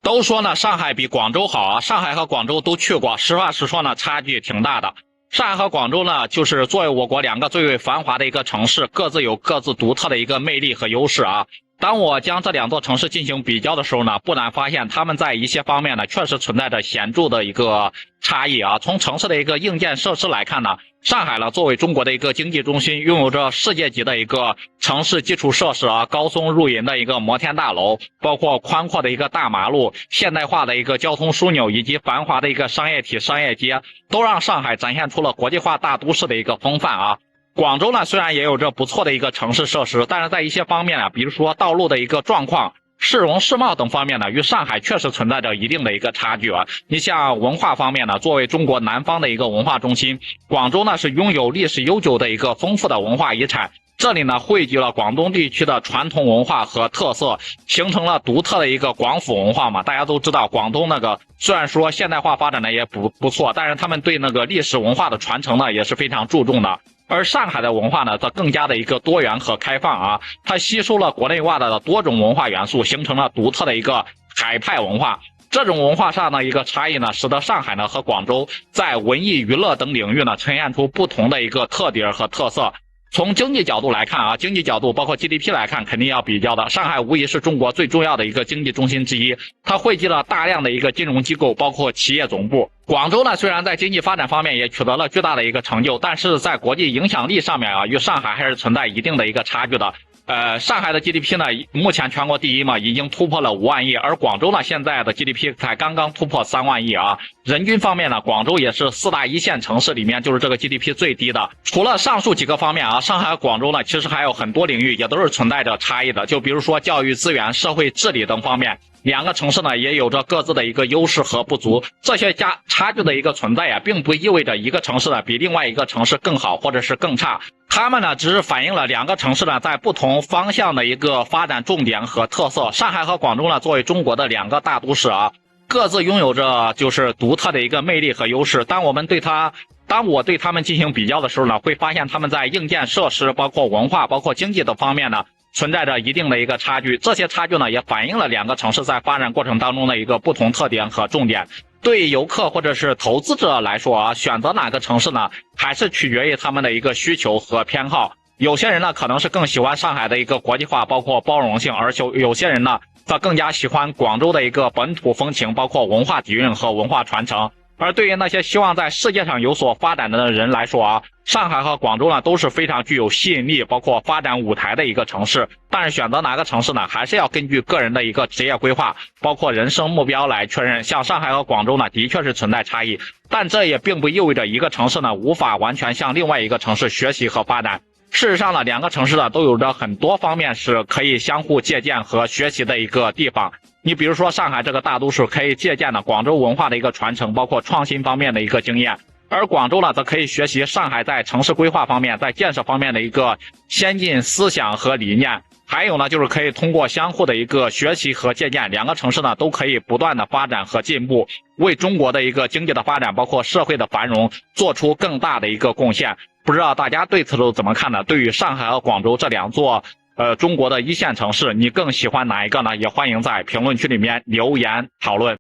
都说呢，上海比广州好啊，上海和广州都去过，实话实说呢，差距挺大的。上海和广州呢，就是作为我国两个最为繁华的一个城市，各自有各自独特的一个魅力和优势啊。当我将这两座城市进行比较的时候呢，不难发现他们在一些方面呢，确实存在着显著的一个差异啊。从城市的一个硬件设施来看呢，上海呢作为中国的一个经济中心，拥有着世界级的一个城市基础设施啊，高松入云的一个摩天大楼，包括宽阔的一个大马路、现代化的一个交通枢纽以及繁华的一个商业体、商业街，都让上海展现出了国际化大都市的一个风范啊。广州呢，虽然也有着不错的一个城市设施，但是在一些方面呢，比如说道路的一个状况、市容市貌等方面呢，与上海确实存在着一定的一个差距啊。你像文化方面呢，作为中国南方的一个文化中心，广州呢是拥有历史悠久的一个丰富的文化遗产。这里呢汇聚了广东地区的传统文化和特色，形成了独特的一个广府文化嘛。大家都知道，广东那个虽然说现代化发展的也不错，但是他们对那个历史文化的传承呢也是非常注重的。而上海的文化呢，则更加的一个多元和开放啊，它吸收了国内外的多种文化元素，形成了独特的一个海派文化。这种文化上的一个差异呢，使得上海呢和广州在文艺娱乐等领域呢，呈现出不同的一个特点和特色。从经济角度来看啊，经济角度包括 GDP 来看，肯定要比较的。上海无疑是中国最重要的一个经济中心之一，它汇集了大量的一个金融机构，包括企业总部。广州呢，虽然在经济发展方面也取得了巨大的一个成就，但是在国际影响力上面啊，与上海还是存在一定的一个差距的。上海的 GDP 呢，目前全国第一嘛，已经突破了5万亿，而广州呢，现在的 GDP 才刚刚突破3万亿啊。人均方面呢，广州也是4大一线城市里面就是这个 GDP 最低的。除了上述几个方面啊，上海和广州呢，其实还有很多领域也都是存在着差异的，就比如说教育资源、社会治理等方面。两个城市呢也有着各自的一个优势和不足，这些差距的一个存在呀，并不意味着一个城市呢比另外一个城市更好或者是更差，它们呢只是反映了两个城市呢在不同方向的一个发展重点和特色。上海和广州呢作为中国的两个大都市啊，各自拥有着就是独特的一个魅力和优势。当我对他们进行比较的时候呢，会发现他们在硬件设施、包括文化、包括经济的方面呢，存在着一定的一个差距。这些差距呢，也反映了两个城市在发展过程当中的一个不同特点和重点。对游客或者是投资者来说啊，选择哪个城市呢，还是取决于他们的一个需求和偏好。有些人呢，可能是更喜欢上海的一个国际化，包括包容性，而有些人呢，则更加喜欢广州的一个本土风情，包括文化底蕴和文化传承。而对于那些希望在世界上有所发展的人来说啊，上海和广州呢都是非常具有吸引力，包括发展舞台的一个城市。但是选择哪个城市呢，还是要根据个人的一个职业规划，包括人生目标来确认。像上海和广州呢，的确是存在差异，但这也并不意味着一个城市呢无法完全向另外一个城市学习和发展。事实上呢，两个城市呢都有着很多方面是可以相互借鉴和学习的一个地方。你比如说上海这个大都市可以借鉴的广州文化的一个传承，包括创新方面的一个经验，而广州呢则可以学习上海在城市规划方面、在建设方面的一个先进思想和理念。还有呢，就是可以通过相互的一个学习和借鉴，两个城市呢都可以不断的发展和进步，为中国的一个经济的发展，包括社会的繁荣做出更大的一个贡献。不知道大家对此都怎么看呢？对于上海和广州这两座中国的一线城市，你更喜欢哪一个呢？也欢迎在评论区里面留言讨论。